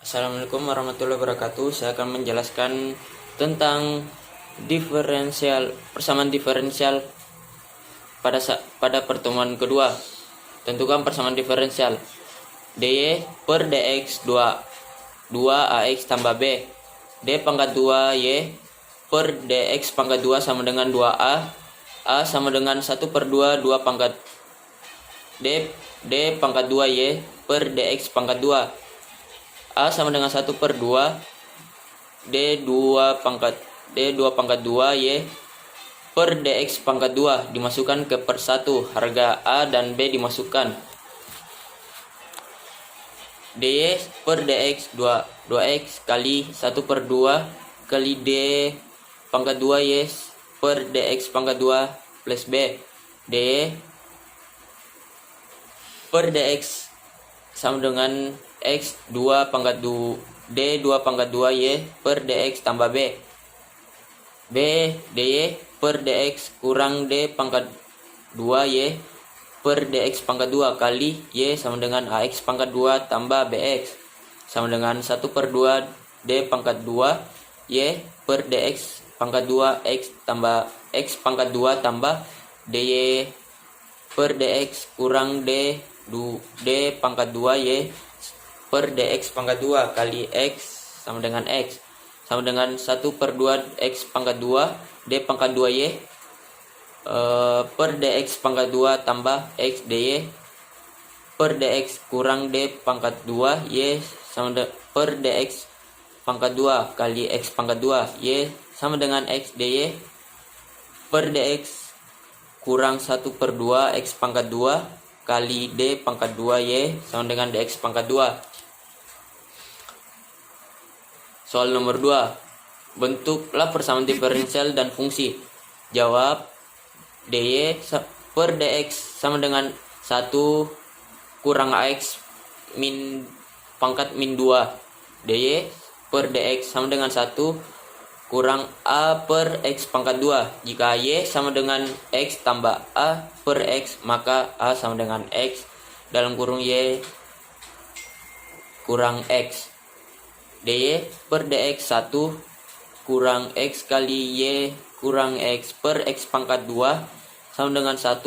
Assalamualaikum warahmatullahi wabarakatuh. Saya akan menjelaskan tentang persamaan diferensial pada pertemuan kedua. Tentukan persamaan diferensial. dy per dx 2 ax tambah b. D pangkat 2 y per dx pangkat 2 sama dengan 2a. A sama dengan 1 per 2 pangkat d pangkat 2 y per dx pangkat 2. A sama dengan 1 per 2 D2 pangkat 2 Y per DX pangkat 2 dimasukkan ke per 1. Harga A dan B dimasukkan. DY per DX 2X kali 1 per 2 kali D pangkat 2 Y per DX pangkat 2 plus B. DY per DX sama dengan X 2 pangkat 2 D 2 pangkat 2 Y per DX tambah B. B DY per DX kurang D pangkat 2 Y per DX pangkat 2 kali Y sama dengan AX pangkat 2 tambah BX sama dengan 1 per 2 D pangkat 2 Y per DX pangkat 2 X tambah X pangkat 2 tambah DY per DX kurang D pangkat 2 Y per dx pangkat 2 kali x sama dengan x sama dengan 1 per 2 x pangkat 2 d pangkat 2 y per dx pangkat 2 tambah x dy per dx kurang d pangkat 2 y sama per dx pangkat 2 kali x pangkat 2 y sama dengan x dy per dx kurang 1 per 2 x pangkat 2 kali d pangkat 2 y sama dengan dx pangkat 2. Soal nomor 2. Bentuklah persamaan diferensial dan fungsi. Jawab. dy per dx sama dengan 1 kurang ax min pangkat min 2. dy per dx sama dengan 1 kurang a per x pangkat 2. Jika y sama dengan x tambah a per x, maka a sama dengan x dalam kurung y kurang x. dy per dx 1 kurang x kali y kurang x per x pangkat 2 sama dengan 1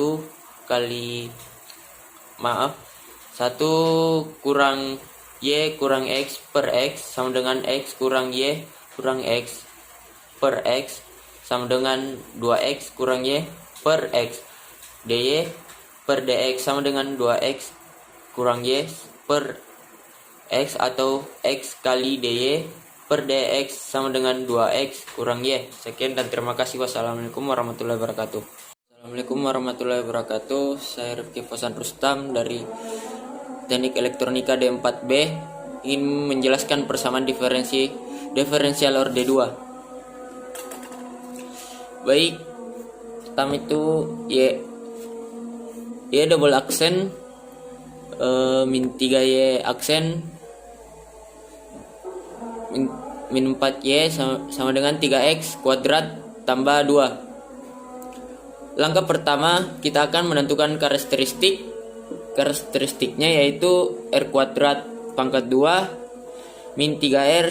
kurang y kurang x per x sama dengan x kurang y kurang x per x sama dengan 2x kurang y per x. dy per dx sama dengan 2x kurang y per x atau x kali dy per dx sama dengan 2x kurang y. Sekian dan terima kasih. Wassalamualaikum warahmatullahi wabarakatuh. Assalamualaikum warahmatullahi wabarakatuh. Saya Rifki Fauzan Rustam dari Teknik Elektronika D4B ingin menjelaskan persamaan diferensial orde 2. Baik, pertama itu y double aksen min 3y aksen min 4y sama dengan 3x kuadrat tambah 2. Langkah pertama kita akan menentukan karakteristiknya yaitu r kuadrat pangkat 2 min 3r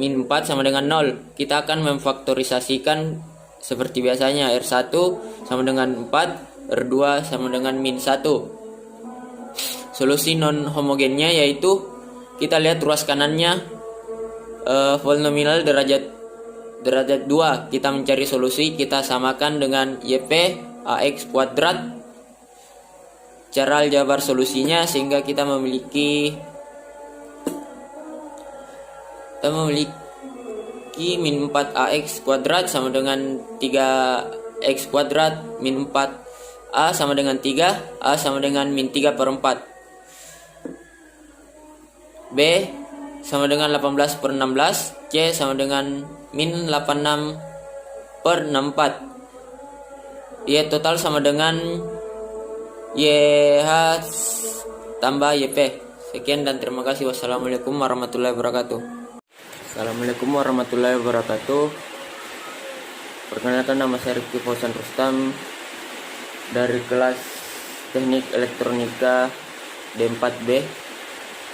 min 4 sama dengan 0. Kita akan memfaktorisasikan seperti biasanya. R1 sama dengan 4, R2 sama dengan min 1. Solusi non homogennya yaitu kita lihat ruas kanannya polinomial derajat 2. Kita mencari solusi, kita samakan dengan YP AX kuadrat. Cara aljabar solusinya sehingga kita memiliki min 4AX kuadrat sama dengan 3X kuadrat min 4A sama dengan 3, A sama dengan min 3 per 4. B sama dengan 18 per 16, C sama dengan min 86 per 64. Y total sama dengan YH tambah YP. Sekian dan terima kasih. Wassalamualaikum warahmatullahi wabarakatuh. Assalamualaikum warahmatullahi wabarakatuh. Perkenalkan, nama saya Rifki Fauzan Rustam dari kelas Teknik Elektronika D4B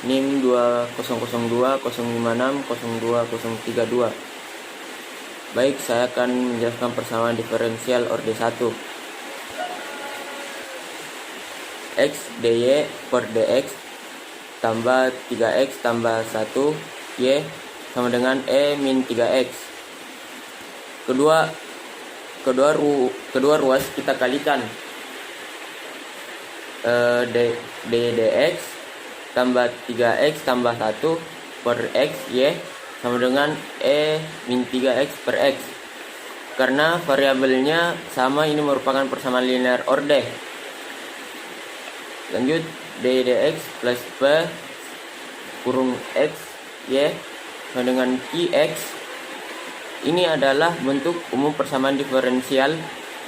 NIM 2002 056 02032. Baik, saya akan menjelaskan persamaan diferensial orde 1. X dy per dx tambah 3x tambah 1 y sama dengan e min 3x. Kedua ruas kita kalikan. Dx tambah 3x tambah 1 per x y sama dengan e min 3x per x. Karena variabelnya sama, ini merupakan persamaan linear orde. Lanjut, dx plus p kurung x y sama dengan qx. Ini adalah bentuk umum persamaan diferensial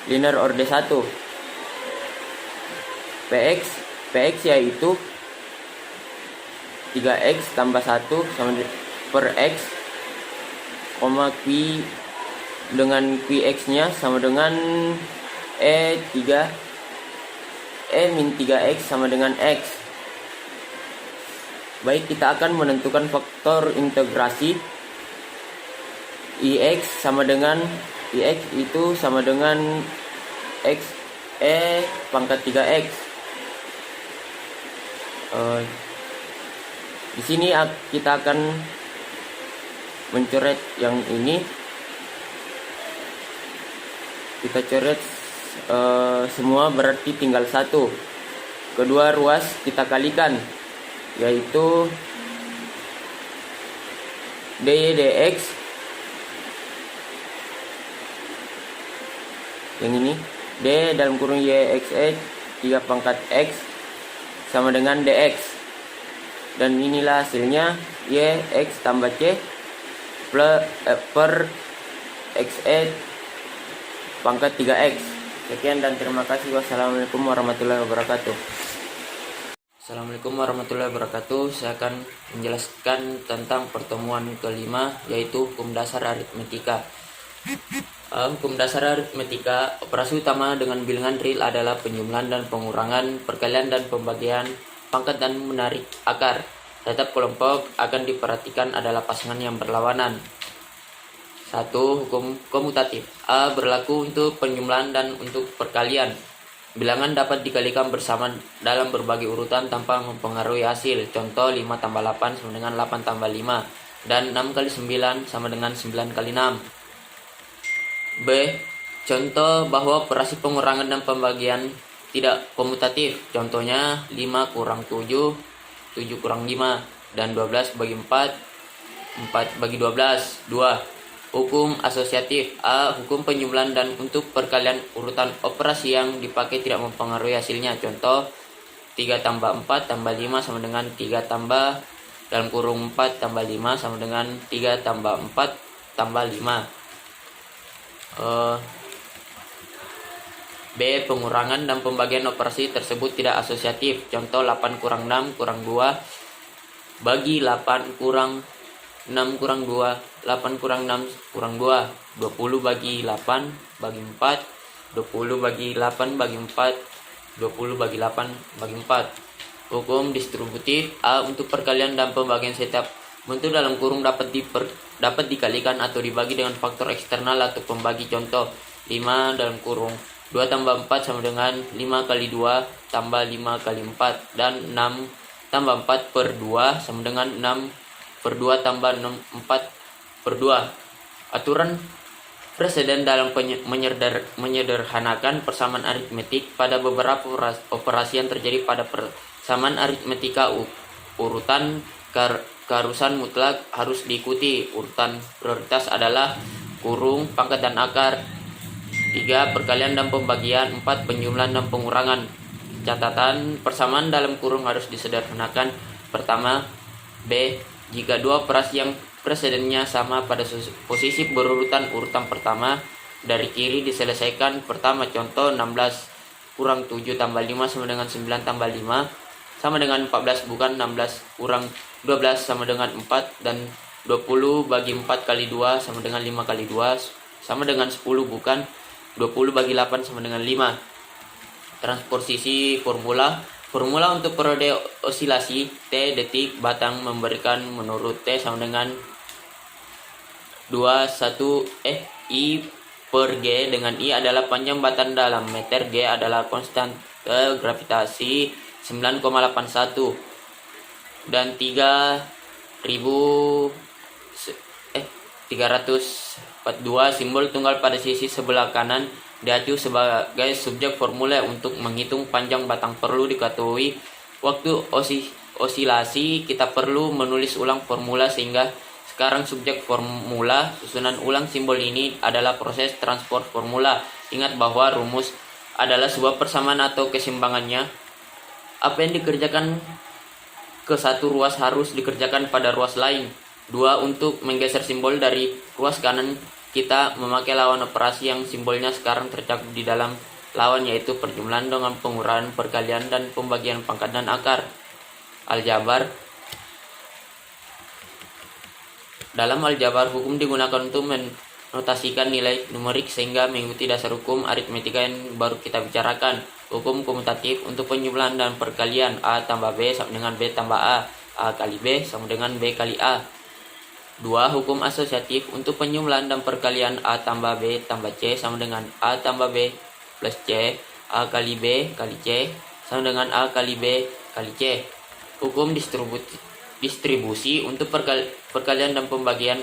linear orde 1. Px yaitu 3x tambah 1 sama per x, q dengan qx nya sama dengan e min 3x sama dengan x. Baik, kita akan menentukan faktor integrasi. Ix sama dengan ix itu sama dengan x e pangkat 3x. Di sini kita akan mencoret yang ini. Kita coret semua, berarti tinggal satu. Kedua ruas kita kalikan, yaitu dy dx yang ini, d dalam kurung yxe 3 pangkat x sama dengan dx, dan inilah hasilnya yx tambah c per xe pangkat 3x. Sekian dan terima kasih. Wassalamualaikum warahmatullahi wabarakatuh. Assalamualaikum warahmatullahi wabarakatuh. Saya akan menjelaskan tentang pertemuan kelima, yaitu hukum dasar aritmetika. Hukum dasar aritmetika, operasi utama dengan bilangan real adalah penjumlahan dan pengurangan, perkalian dan pembagian, pangkat dan menarik akar. Tetap kelompok akan diperhatikan adalah pasangan yang berlawanan. 1. Hukum komutatif. A berlaku untuk penjumlahan dan untuk perkalian. Bilangan dapat dikalikan bersama dalam berbagai urutan tanpa mempengaruhi hasil. Contoh, 5 tambah 8 sama dengan 8 tambah 5, dan 6 kali 9 sama dengan 9 kali 6. B. Contoh bahwa operasi pengurangan dan pembagian tidak komutatif. Contohnya 5 kurang 7, 7 kurang 5, dan 12 bagi 4, 4 bagi 12, 2. Hukum asosiatif. A. Hukum penjumlahan dan untuk perkalian urutan operasi yang dipakai tidak mempengaruhi hasilnya. Contoh, 3 tambah 4 tambah 5 sama dengan 3 tambah dalam kurung 4 tambah 5 sama dengan 3 tambah 4 tambah 5. B. Pengurangan dan pembagian operasi tersebut tidak asosiatif. Contoh, 8 kurang 6 kurang 2 bagi 8 kurang 6 kurang 2, 8 kurang 6 kurang 2, 20 bagi 8 bagi 4, 20 bagi 8 bagi 4, 20 bagi 8 bagi 4. Hukum distributif. A. Untuk perkalian dan pembagian setiap bentuk dalam kurung dapat dikalikan atau dibagi dengan faktor eksternal atau pembagi. Contoh, 5 dalam kurung 2 tambah 4 sama dengan 5 kali 2 tambah 5 kali 4, dan 6 tambah 4 per 2 sama dengan 6 per 2 tambah 4 per 2. Aturan preseden dalam menyederhanakan persamaan aritmetik. Pada beberapa operasi yang terjadi pada persamaan aritmetika, urutan keharusan mutlak harus diikuti. Urutan prioritas adalah kurung, pangkat, dan akar. 3. Perkalian dan pembagian. 4. Penjumlahan dan pengurangan. Catatan, persamaan dalam kurung harus disederhanakan. Pertama, B. Jika dua operasi yang presidennya sama pada posisi berurutan, urutan pertama dari kiri diselesaikan. Pertama, contoh, 16 kurang 7 tambah 5 sama dengan 9 tambah 5 sama dengan 14, bukan 16 kurang 12 sama dengan 4, dan 20 bagi 4 kali 2 sama dengan 5 kali 2 sama dengan 10, bukan 20 bagi 8 sama dengan 5. Transposisi formula Formula untuk periode osilasi T detik batang memberikan menurut T sama dengan 21 I per G, dengan I adalah panjang batang dalam meter, G adalah konstante gravitasi 9,81 dan 342 simbol tunggal pada sisi sebelah kanan diacu sebagai subjek formula. Untuk menghitung panjang batang perlu diketahui waktu osilasi. Kita perlu menulis ulang formula, sehingga sekarang subjek formula. Susunan ulang simbol ini adalah proses transport formula. Ingat bahwa rumus adalah sebuah persamaan atau keseimbangannya. Apa yang dikerjakan ke satu ruas harus dikerjakan pada ruas lain. 2. Untuk menggeser simbol dari ruas kanan, kita memakai lawan operasi yang simbolnya sekarang tercakup di dalam lawan, yaitu perjumlahan dengan penguraian, perkalian, dan pembagian pangkat dan akar. Aljabar. Dalam aljabar, hukum digunakan untuk menotasikan nilai numerik sehingga mengikuti dasar hukum aritmetika yang baru kita bicarakan. Hukum komutatif untuk penjumlahan dan perkalian, A tambah B sama dengan B tambah A kali B sama dengan B kali A. 2. Hukum asosiatif untuk penjumlahan dan perkalian, A tambah B tambah C sama dengan A tambah B plus C, A kali B kali C sama dengan A kali B kali C. Hukum distribusi untuk perkalian dan pembagian,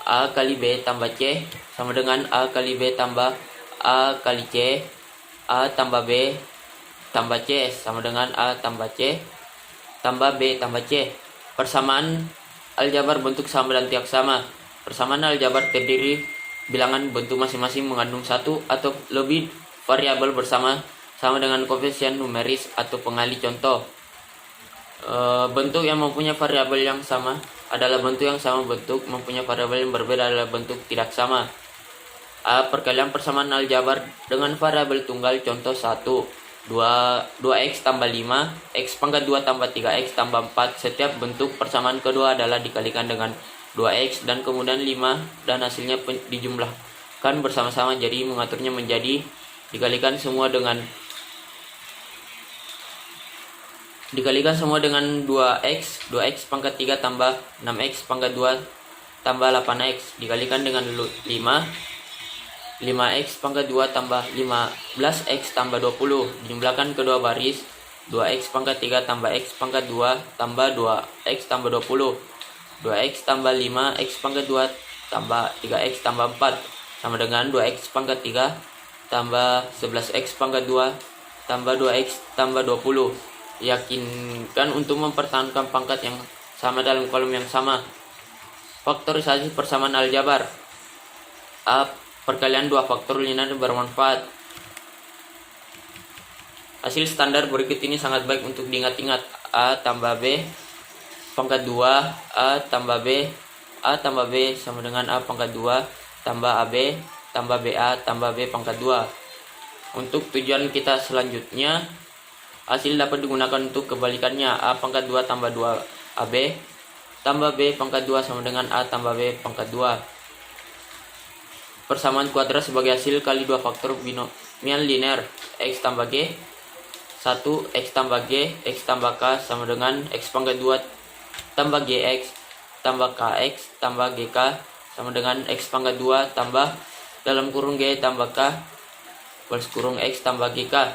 A kali B tambah C sama dengan A kali B tambah A kali C, A tambah B tambah C sama dengan A tambah C tambah B tambah C. Persamaan aljabar bentuk sama dan tiak sama. Persamaan aljabar terdiri bilangan bentuk masing-masing mengandung satu atau lebih variabel bersama sama dengan koefisien numeris atau pengali. Contoh, bentuk yang mempunyai variabel yang sama adalah bentuk yang sama, bentuk mempunyai variabel yang berbeda adalah bentuk tidak sama. A. Perkalian persamaan aljabar dengan variabel tunggal. Contoh 1. 2x tambah 5, x pangkat 2 tambah 3x tambah 4. Setiap bentuk persamaan kedua adalah dikalikan dengan 2x dan kemudian 5 dan hasilnya dijumlahkan bersama-sama. Jadi mengaturnya menjadi dikalikan semua dengan 2x pangkat 3 tambah 6x pangkat 2 tambah 8x dikalikan dengan 5x pangkat 2 tambah 15x tambah 20 dijumlahkan kedua baris. 2x pangkat 3 tambah x pangkat 2 tambah 2x tambah 20. 2x tambah 5x pangkat 2 tambah 3x tambah 4 sama dengan 2x pangkat 3 tambah 11x pangkat 2 tambah 2x tambah 20. Yakinkan untuk mempertahankan pangkat yang sama dalam kolom yang sama. Faktorisasi persamaan aljabar. A. Perkalian dua faktor linear bermanfaat. Hasil standar berikut ini sangat baik untuk diingat-ingat. A tambah B pangkat 2 A tambah B sama dengan A pangkat 2 tambah AB tambah BA tambah B pangkat 2. Untuk tujuan kita selanjutnya, hasil dapat digunakan untuk kebalikannya. A pangkat 2 tambah 2 AB tambah B pangkat 2 sama dengan A tambah B pangkat 2. Persamaan kuadrat sebagai hasil kali dua faktor binomial linear. X tambah G 1, X tambah G, X tambah K sama dengan X pangkat 2 tambah GX tambah KX tambah GK sama dengan X pangkat 2 tambah dalam kurung G tambah K plus kurung X tambah GK.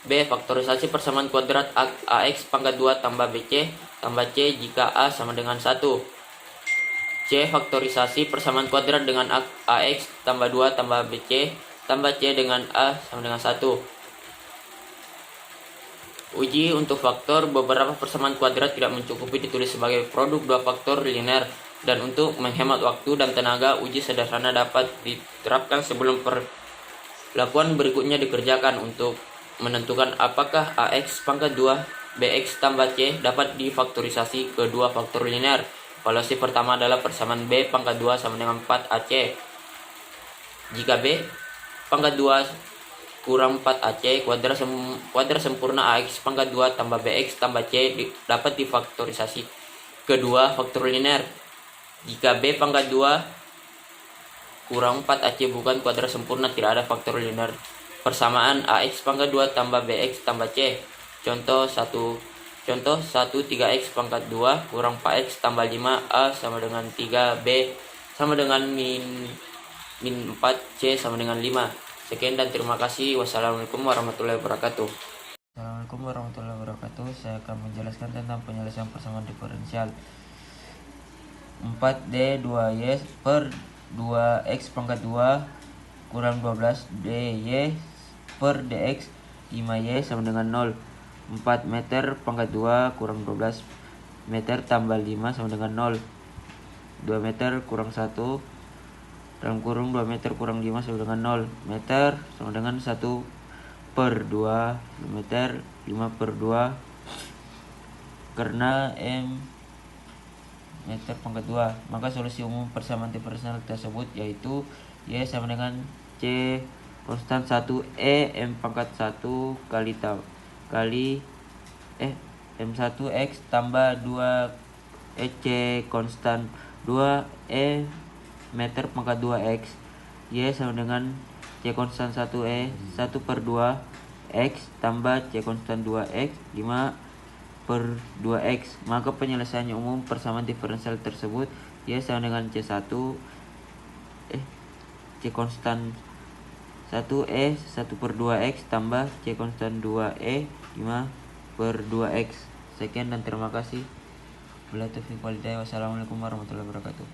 B. Faktorisasi persamaan kuadrat AX pangkat 2 tambah BC tambah C jika A sama dengan 1. C. Faktorisasi persamaan kuadrat dengan AX tambah 2 tambah BC tambah C dengan A sama dengan 1. Uji untuk faktor. Beberapa persamaan kuadrat tidak mencukupi ditulis sebagai produk dua faktor linear, dan untuk menghemat waktu dan tenaga, uji sederhana dapat diterapkan sebelum perlakuan berikutnya dikerjakan. Untuk menentukan apakah AX pangkat 2 BX tambah C dapat difaktorisasi ke dua faktor linear. Evaluasi pertama adalah persamaan B pangkat 2 sama dengan 4AC. Jika B pangkat 2 kurang 4AC, kuadrat sempurna AX pangkat 2 tambah BX tambah C dapat difaktorisasi kedua faktor linear. Jika B pangkat 2 kurang 4AC bukan kuadrat sempurna, tidak ada faktor linear. Persamaan AX pangkat 2 tambah BX tambah C. Contoh 3x pangkat 2 kurang 4x tambah 5a sama dengan 3b sama dengan min 4, c sama dengan 5. Sekian dan terima kasih. Wassalamualaikum warahmatullahi wabarakatuh. Assalamualaikum warahmatullahi wabarakatuh. Saya akan menjelaskan tentang penyelesaian persamaan diferensial. 4D 2Y per 2X pangkat 2 kurang 12 DY per DX 5Y sama dengan 0. 4 meter pangkat 2 kurang 12 meter tambah 5 sama dengan 0. 2 meter kurang 1 dalam kurung 2 meter kurang 5 sama dengan 0. Meter sama dengan 1 per 2 meter 5 per 2 karena M meter pangkat 2. Maka solusi umum persamaan diferensial tersebut yaitu Y sama dengan C konstan 1 M pangkat 1 kali M1X tambah 2 C konstan 2 meter pangkat 2X Y sama dengan C konstan 1 1 per 2 X tambah C konstan 2X 5 per 2x. Maka penyelesaiannya umum persamaan diferensial tersebut Y sama dengan C1 C konstan 1 1 per 2x tambah C konstan 2 5 per 2x. Sekian dan terima kasih. Wassalamualaikum warahmatullahi wabarakatuh.